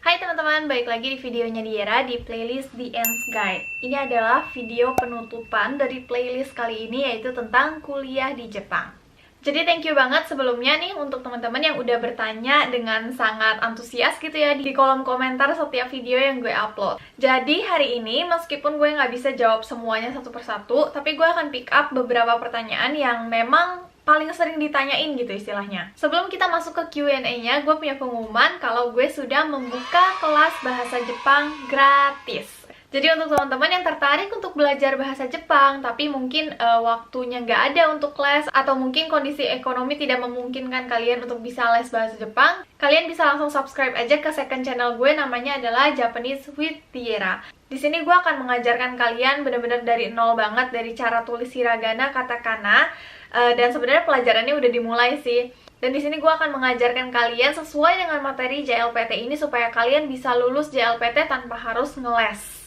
Hai teman-teman, balik lagi di videonya Diera di playlist The Ends Guide. Ini adalah video penutupan dari playlist kali ini, yaitu tentang kuliah di Jepang. Jadi thank you banget sebelumnya nih untuk teman-teman yang udah bertanya dengan sangat antusias gitu ya di kolom komentar setiap video yang gue upload. Jadi hari ini meskipun gue nggak bisa jawab semuanya satu persatu, tapi gue akan pick up beberapa pertanyaan yang memang paling sering ditanyain gitu istilahnya. Sebelum kita masuk ke Q&A-nya, gue punya pengumuman kalau gue sudah membuka kelas bahasa Jepang gratis. Jadi untuk teman-teman yang tertarik untuk belajar bahasa Jepang, tapi mungkin waktunya nggak ada untuk les, atau mungkin kondisi ekonomi tidak memungkinkan kalian untuk bisa les bahasa Jepang, kalian bisa langsung subscribe aja ke second channel gue, namanya adalah Japanese with Diera. Di sini gue akan mengajarkan kalian benar-benar dari nol banget, dari cara tulis hiragana, katakana, dan sebenarnya pelajarannya udah dimulai sih. Dan di sini gue akan mengajarkan kalian sesuai dengan materi JLPT ini supaya kalian bisa lulus JLPT tanpa harus ngeles.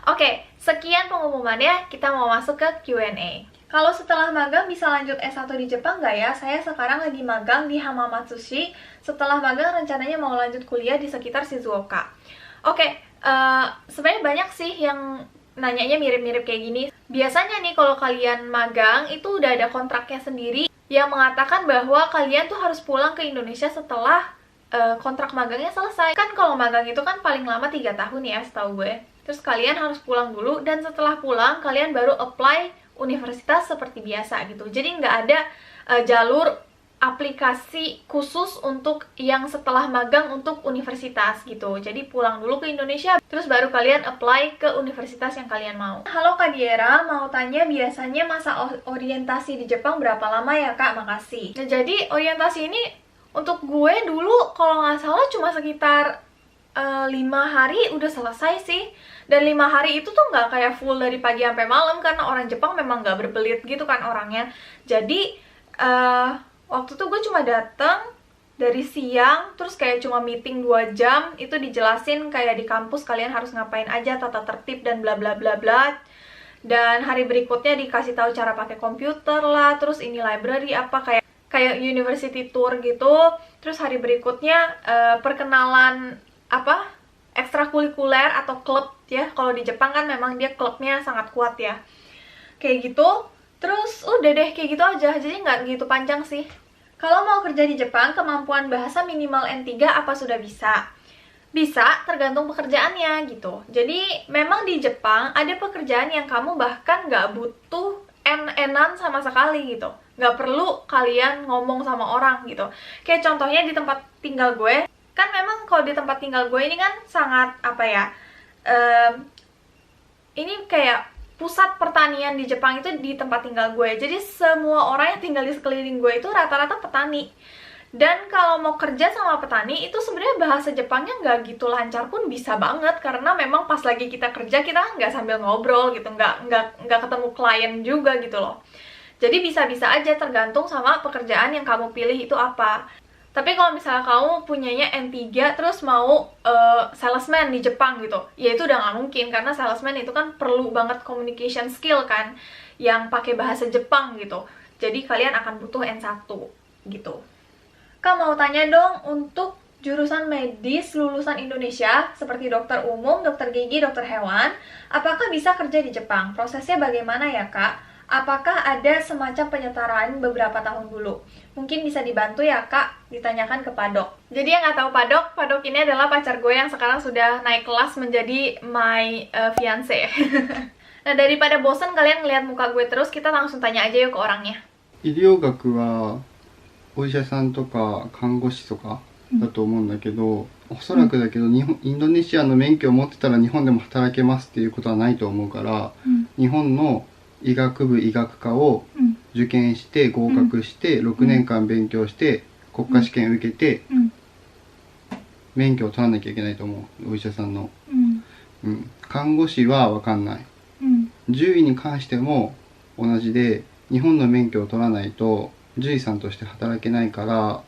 Oke, sekian pengumumannya, kita mau masuk ke Q&A. Kalau setelah magang bisa lanjut S1 di Jepang nggak ya? Saya sekarang lagi magang di Hamamatsushi. Setelah magang rencananya mau lanjut kuliah di sekitar Shizuoka. Oke, sebenarnya banyak sih yang nanyanya mirip-mirip kayak gini. Biasanya nih kalau kalian magang itu udah ada kontraknya sendiri yang mengatakan bahwa kalian tuh harus pulang ke Indonesia setelah kontrak magangnya selesai. Kan kalau magang itu kan paling lama 3 tahun ya setahu gue. Terus kalian harus pulang dulu, dan setelah pulang kalian baru apply universitas seperti biasa gitu. Jadi nggak ada jalur aplikasi khusus untuk yang setelah magang untuk universitas gitu. Jadi pulang dulu ke Indonesia, terus baru kalian apply ke universitas yang kalian mau. Halo Kak Diera, mau tanya biasanya masa orientasi di Jepang berapa lama ya Kak? Makasih. Nah, jadi orientasi ini untuk gue dulu kalau nggak salah cuma sekitar 5 hari udah selesai sih. Dan 5 hari itu tuh nggak kayak full dari pagi sampai malam, karena orang Jepang memang nggak berbelit gitu kan orangnya. Jadi waktu itu gue cuma datang dari siang, terus kayak cuma meeting 2 jam, itu dijelasin kayak di kampus kalian harus ngapain aja, tata tertib dan bla bla bla bla. Dan hari berikutnya dikasih tahu cara pakai komputer lah, terus ini library apa kayak university tour gitu. Terus hari berikutnya perkenalan apa ekstrakurikuler atau klub ya. Kalau di Jepang kan memang dia klubnya sangat kuat ya. Kayak gitu. Terus udah deh kayak gitu aja. Jadi nggak gitu panjang sih. Kalau mau kerja di Jepang, kemampuan bahasa minimal N3 apa sudah bisa? Bisa, tergantung pekerjaannya gitu. Jadi memang di Jepang ada pekerjaan yang kamu bahkan nggak butuh N-N-an sama sekali gitu. Nggak perlu kalian ngomong sama orang gitu. Kayak contohnya di tempat tinggal gue, kan memang kalau di tempat tinggal gue ini kan sangat apa ya, ini kayak pusat pertanian di Jepang itu di tempat tinggal gue. Jadi semua orang yang tinggal di sekeliling gue itu rata-rata petani. Dan kalau mau kerja sama petani itu sebenarnya bahasa Jepangnya nggak gitu lancar pun bisa banget, karena memang pas lagi kita kerja kita nggak sambil ngobrol gitu, nggak ketemu klien juga gitu loh. Jadi bisa-bisa aja tergantung sama pekerjaan yang kamu pilih itu apa. Tapi kalau misalnya kamu punyanya N3 terus mau salesman di Jepang gitu, ya itu udah nggak mungkin, karena salesman itu kan perlu banget communication skill kan, yang pakai bahasa Jepang gitu. Jadi kalian akan butuh N1 gitu. Kak mau tanya dong, untuk jurusan medis lulusan Indonesia seperti dokter umum, dokter gigi, dokter hewan, apakah bisa kerja di Jepang? Prosesnya bagaimana ya Kak? Apakah ada semacam penyetaraan beberapa tahun dulu? Mungkin bisa dibantu ya Kak, ditanyakan ke Padok. Jadi yang nggak tahu Padok ini adalah pacar gue yang sekarang sudah naik kelas menjadi my fiance. Nah daripada bosen kalian ngeliat muka gue terus, kita langsung tanya aja yuk ke orangnya. 医療学はお医者さんとか看護師とかだと思うんだけど、おそらくだけどインドネシアの免許を持ってたら日本でも働けますっていうことはないと思うから、日本の医学部医学科を受験して合格して6年間勉強して国家試験受けて免許を取らなきゃいけないと思う、お医者さんの。看護師は分かんない。獣医に関しても同じで、日本の免許を取らないと獣医さんとして働けないから、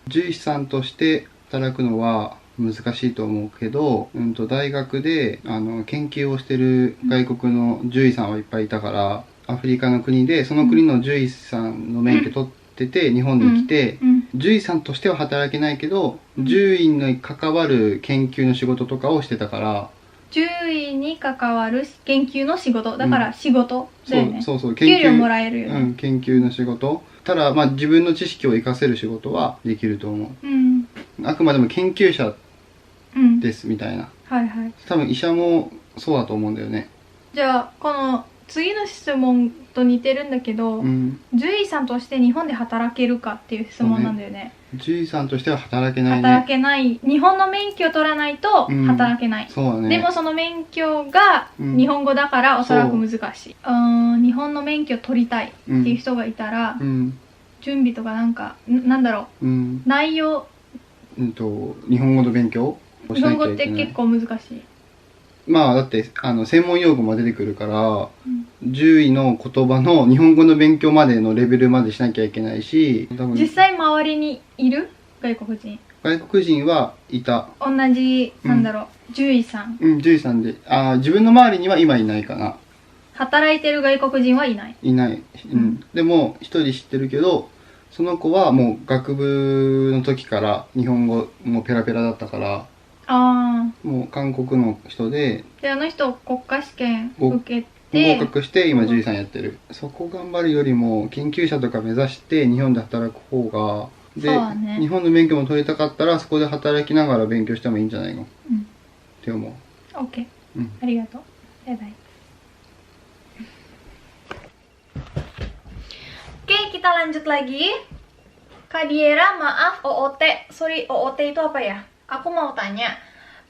獣医師さんとして働くのは難しいと思うけど、大学で研究をしてる外国の獣医さんはいっぱいいたから、アフリカの国でその国の獣医さんの免許取ってて日本に来て、獣医さんとしては働けないけど、獣医に関わる研究の仕事とかをしてたから、獣医に関わる研究の仕事だから仕事だよね。そうそう、給料もらえるよね。研究の仕事。ただまあ自分の知識を活かせる仕事はできると思う。あくまでも研究者ですみたいな。はいはい。多分医者もそうだと思うんだよね。じゃあこの次の質問と似てるんだけど、獣医さんとして日本で働けるかっていう質問なんだよね。獣医さんとしては働けないね。働けない。日本の免許を取らないと働けない。そうだね。でもその免許が日本語だからおそらく難しい。日本の免許取りたいっていう人がいたら、準備とかなんだろう、内容、日本語の勉強をしなきゃいけない。日本語って結構難しい。まあだって専門用語も出てくるから、獣医の言葉の日本語の勉強までのレベルまでしなきゃいけないし、実際周りにいる外国人。外国人はいた。同じ、なんだろう、獣医さん。獣医さんで、自分の周りには今いないかな。働いてる外国人はいない。いない。でも一人知ってるけど、その子はもう学部の時から日本語もペラペラだったから、もう韓国の人で、あの人国家試験受けて合格して今獣医さんやってる。そこ頑張るよりも研究者とか目指して日本で働く方がで、日本の免許も取りたかったらそこで働きながら勉強してもいいんじゃないの、って思う。 OK、ありがとう。バイバイ。Oke, kita lanjut lagi. Kak Diera, maaf OOT. Sorry, OOT itu apa ya? Aku mau tanya,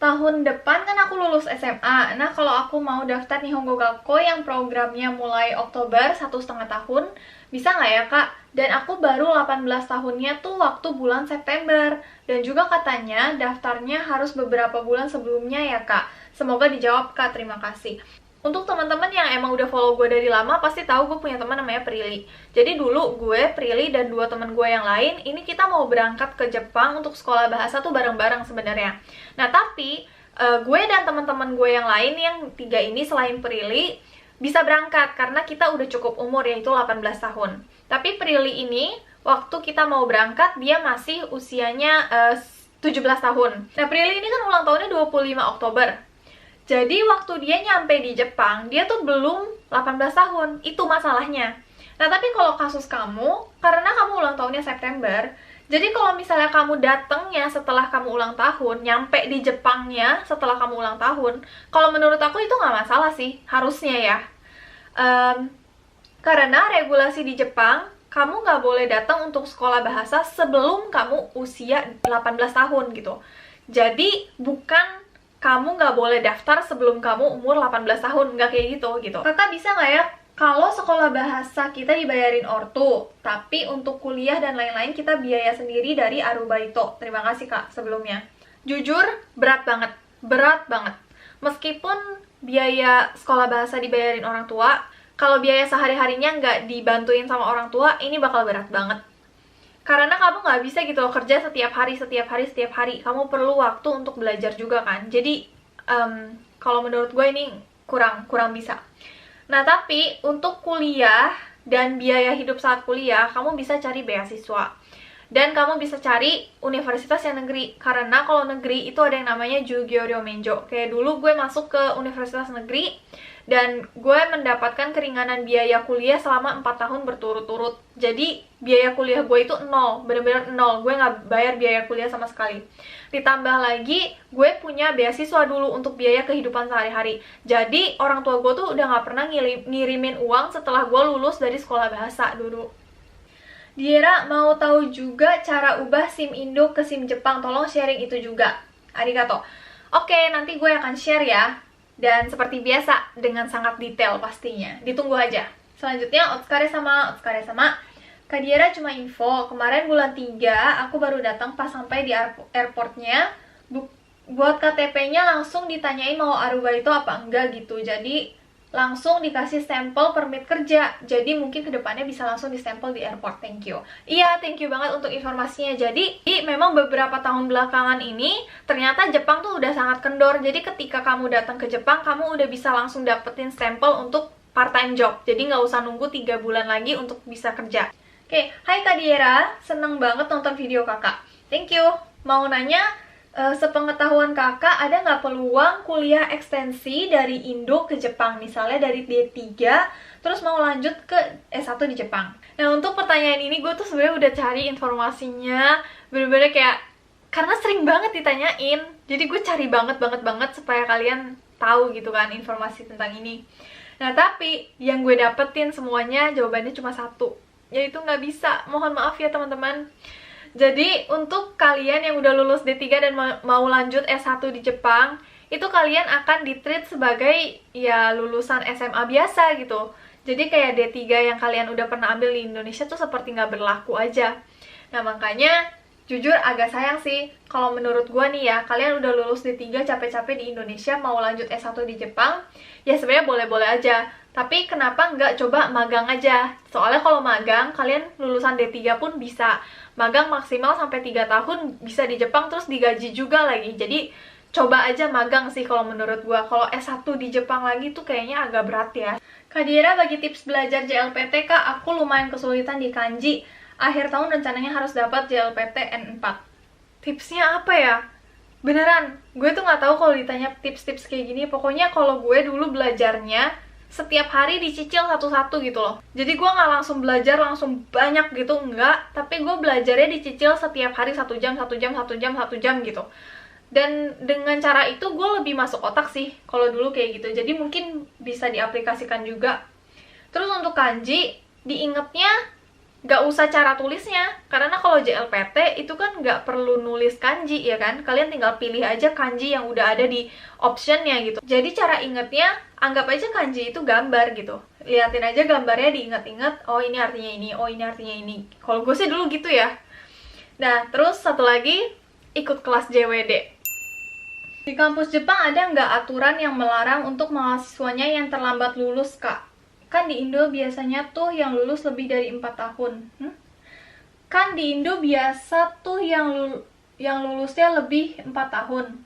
tahun depan kan aku lulus SMA. Nah, kalau aku mau daftar Nihongo Gakko yang programnya mulai Oktober, 1,5 tahun, bisa nggak ya, Kak? Dan aku baru 18 tahunnya tuh waktu bulan September. Dan juga katanya daftarnya harus beberapa bulan sebelumnya ya, Kak. Semoga dijawab, Kak. Terima kasih. Untuk teman-teman yang emang udah follow gue dari lama, pasti tahu gue punya teman namanya Prilly. Jadi dulu gue, Prilly, dan 2 teman gue yang lain, ini kita mau berangkat ke Jepang untuk sekolah bahasa tuh bareng-bareng sebenarnya. Nah tapi, gue dan teman-teman gue yang lain, yang 3 ini selain Prilly, bisa berangkat karena kita udah cukup umur, yaitu 18 tahun. Tapi Prilly ini, waktu kita mau berangkat, dia masih usianya 17 tahun. Nah Prilly ini kan ulang tahunnya 25 Oktober. Jadi waktu dia nyampe di Jepang, dia tuh belum 18 tahun. Itu masalahnya. Nah, tapi kalau kasus kamu, karena kamu ulang tahunnya September, jadi kalau misalnya kamu datangnya setelah kamu ulang tahun, nyampe di Jepangnya setelah kamu ulang tahun, kalau menurut aku itu nggak masalah sih, harusnya ya. Karena regulasi di Jepang, kamu nggak boleh datang untuk sekolah bahasa sebelum kamu usia 18 tahun gitu. Jadi, bukan kamu nggak boleh daftar sebelum kamu umur 18 tahun, nggak kayak gitu. Kakak bisa nggak ya, kalau sekolah bahasa kita dibayarin ortu, tapi untuk kuliah dan lain-lain kita biaya sendiri dari Arubaito. Terima kasih Kak sebelumnya. Jujur, berat banget. Meskipun biaya sekolah bahasa dibayarin orang tua, kalau biaya sehari-harinya nggak dibantuin sama orang tua, ini bakal berat banget. Karena kamu nggak bisa gitu loh kerja setiap hari. Kamu perlu waktu untuk belajar juga kan. Jadi kalau menurut gue ini kurang bisa. Nah tapi untuk kuliah dan biaya hidup saat kuliah, kamu bisa cari beasiswa. Dan kamu bisa cari universitas yang negeri. Karena kalau negeri itu ada yang namanya Jugyo Ryomenjo. Kayak dulu gue masuk ke universitas negeri, dan gue mendapatkan keringanan biaya kuliah selama 4 tahun berturut-turut. Jadi biaya kuliah gue itu 0, bener-bener 0. Gue nggak bayar biaya kuliah sama sekali. Ditambah lagi, gue punya beasiswa dulu untuk biaya kehidupan sehari-hari. Jadi orang tua gue tuh udah nggak pernah ngirimin uang setelah gue lulus dari sekolah bahasa dulu. Diera mau tahu juga cara ubah SIM Indo ke SIM Jepang. Tolong sharing itu juga. Arigato. Oke, nanti gue akan share ya. Dan seperti biasa, dengan sangat detail pastinya. Ditunggu aja. Selanjutnya, otsukare sama. Kak Diera cuma info, kemarin bulan 3, aku baru datang pas sampai di airportnya. Buat KTP-nya langsung ditanyain mau Arubaito apa enggak gitu. Jadi, langsung dikasih stempel permit kerja. Jadi, mungkin kedepannya bisa langsung distempel di airport. Thank you. Iya, thank you banget untuk informasinya. Jadi, memang beberapa tahun belakangan ini, ternyata Jepang tuh udah sangat kendor. Jadi, ketika kamu datang ke Jepang, kamu udah bisa langsung dapetin stempel untuk part-time job. Jadi, nggak usah nunggu 3 bulan lagi untuk bisa kerja. Oke, hai Kak Diera, seneng banget nonton video kakak. Thank you. Mau nanya, sepengetahuan kakak, ada nggak peluang kuliah ekstensi dari Indo ke Jepang? Misalnya dari D3, terus mau lanjut ke S1 di Jepang. Nah, untuk pertanyaan ini gue tuh sebenarnya udah cari informasinya, bener-bener kayak, karena sering banget ditanyain, jadi gue cari banget supaya kalian tahu gitu kan informasi tentang ini. Nah, tapi yang gue dapetin semuanya jawabannya cuma satu, yaitu nggak bisa. Mohon maaf ya teman-teman. Jadi untuk kalian yang udah lulus D3 dan mau lanjut S1 di Jepang, itu kalian akan di-treat sebagai ya lulusan SMA biasa gitu. Jadi kayak D3 yang kalian udah pernah ambil di Indonesia tuh seperti nggak berlaku aja. Nah, makanya jujur agak sayang sih kalau menurut gua nih ya, kalian udah lulus D3 capek-capek di Indonesia mau lanjut S1 di Jepang, ya sebenarnya boleh-boleh aja. Tapi kenapa nggak coba magang aja? Soalnya kalau magang, kalian lulusan D3 pun bisa magang maksimal sampai 3 tahun, bisa di Jepang terus digaji juga lagi. Jadi coba aja magang sih kalau menurut gua. Kalau S1 di Jepang lagi tuh kayaknya agak berat ya. Kak Diera bagi tips belajar JLPT, Kak, aku lumayan kesulitan di kanji. Akhir tahun rencananya harus dapat JLPT N4. Tipsnya apa ya? Beneran, gue tuh nggak tahu kalau ditanya tips-tips kayak gini. Pokoknya kalau gue dulu belajarnya setiap hari dicicil satu-satu gitu loh. Jadi gue nggak langsung belajar langsung banyak gitu, enggak. Tapi gue belajarnya dicicil setiap hari 1 jam, 1 jam, 1 jam, 1 jam gitu. Dan dengan cara itu gue lebih masuk otak sih kalau dulu kayak gitu. Jadi mungkin bisa diaplikasikan juga. Terus untuk kanji, diingetnya nggak usah cara tulisnya, karena kalau JLPT itu kan nggak perlu nulis kanji ya kan, kalian tinggal pilih aja kanji yang udah ada di optionnya gitu. Jadi cara ingetnya, anggap aja kanji itu gambar gitu, liatin aja gambarnya, diinget-inget, oh ini artinya ini, oh ini artinya ini. Kalau gue sih dulu gitu ya. Nah, terus satu lagi, ikut kelas JWD. Di kampus Jepang ada nggak aturan yang melarang untuk mahasiswanya yang terlambat lulus, Kak? Kan di Indo biasanya tuh yang lulus lebih dari 4 tahun. Kan di Indo biasa tuh yang lulusnya lebih 4 tahun.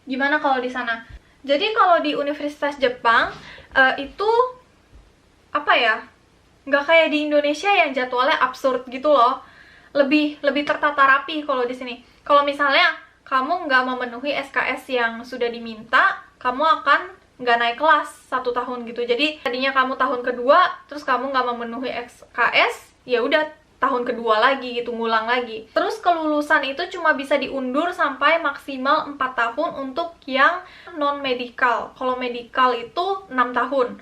Gimana kalau di sana? Jadi kalau di Universitas Jepang, itu apa ya? Nggak kayak di Indonesia yang jadwalnya absurd gitu loh. Lebih tertata rapi kalau di sini. Kalau misalnya kamu nggak memenuhi SKS yang sudah diminta, kamu akan nggak naik kelas 1 tahun gitu. Jadi tadinya kamu tahun kedua, terus kamu nggak memenuhi SKS, ya udah tahun kedua lagi gitu, ngulang lagi. Terus kelulusan itu cuma bisa diundur sampai maksimal 4 tahun untuk yang non-medical. Kalau medical itu 6 tahun.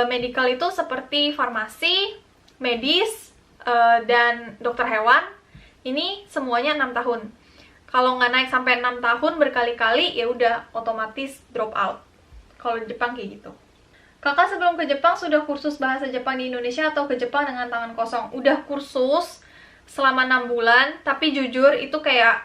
Medical itu seperti farmasi, medis, dan dokter hewan. Ini semuanya 6 tahun. Kalau nggak naik sampai 6 tahun berkali-kali, ya udah otomatis drop out. Kalau di Jepang kayak gitu. Kakak sebelum ke Jepang sudah kursus bahasa Jepang di Indonesia atau ke Jepang dengan tangan kosong? Udah kursus selama 6 bulan, tapi jujur itu kayak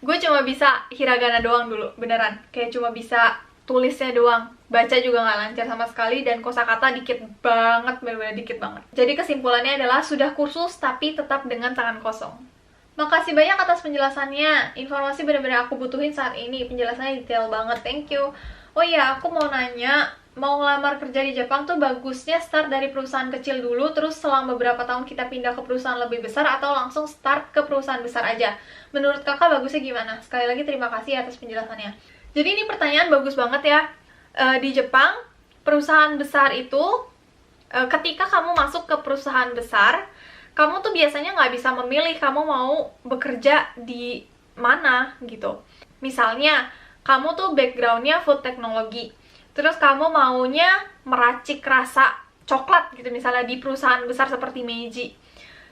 gue cuma bisa hiragana doang dulu, beneran. Kayak cuma bisa tulisnya doang, baca juga nggak lancar sama sekali, dan kosakata dikit banget, bener-bener dikit banget. Jadi kesimpulannya adalah sudah kursus tapi tetap dengan tangan kosong. Makasih banyak atas penjelasannya. Informasi benar-benar aku butuhin saat ini. Penjelasannya detail banget. Thank you. Oh iya, aku mau nanya, mau ngelamar kerja di Jepang tuh bagusnya start dari perusahaan kecil dulu, terus selang beberapa tahun kita pindah ke perusahaan lebih besar, atau langsung start ke perusahaan besar aja? Menurut kakak bagusnya gimana? Sekali lagi terima kasih atas penjelasannya. Jadi ini pertanyaan bagus banget ya. Di Jepang, perusahaan besar itu, ketika kamu masuk ke perusahaan besar, kamu tuh biasanya nggak bisa memilih kamu mau bekerja di mana gitu. Misalnya, kamu tuh backgroundnya food technology, terus kamu maunya meracik rasa coklat gitu, misalnya di perusahaan besar seperti Meiji.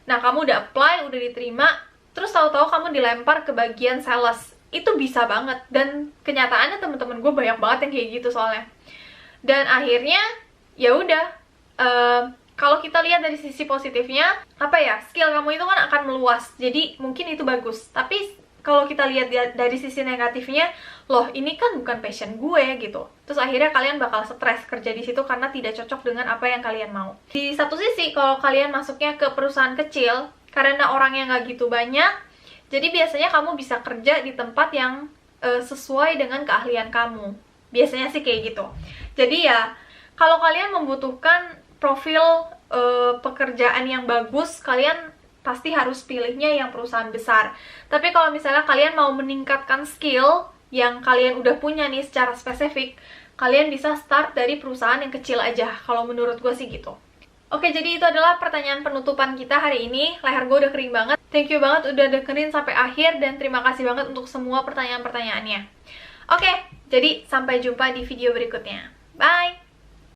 Nah, kamu udah apply, udah diterima, terus tahu-tahu kamu dilempar ke bagian sales. Itu bisa banget, dan kenyataannya temen-temen gue banyak banget yang kayak gitu soalnya. Dan akhirnya, ya udah, kalau kita lihat dari sisi positifnya, apa ya, skill kamu itu kan akan meluas, jadi mungkin itu bagus. Tapi kalau kita lihat dari sisi negatifnya, loh ini kan bukan passion gue gitu. Terus akhirnya kalian bakal stres kerja di situ karena tidak cocok dengan apa yang kalian mau. Di satu sisi, kalau kalian masuknya ke perusahaan kecil, karena orangnya nggak gitu banyak, jadi biasanya kamu bisa kerja di tempat yang sesuai dengan keahlian kamu. Biasanya sih kayak gitu. Jadi ya, kalau kalian membutuhkan profil pekerjaan yang bagus, kalian pasti harus pilihnya yang perusahaan besar. Tapi kalau misalnya kalian mau meningkatkan skill yang kalian udah punya nih secara spesifik, kalian bisa start dari perusahaan yang kecil aja, kalau menurut gue sih gitu. Oke, jadi itu adalah pertanyaan penutupan kita hari ini. Leher gue udah kering banget. Thank you banget udah dengerin sampai akhir, dan terima kasih banget untuk semua pertanyaan-pertanyaannya. Oke, jadi sampai jumpa di video berikutnya. Bye!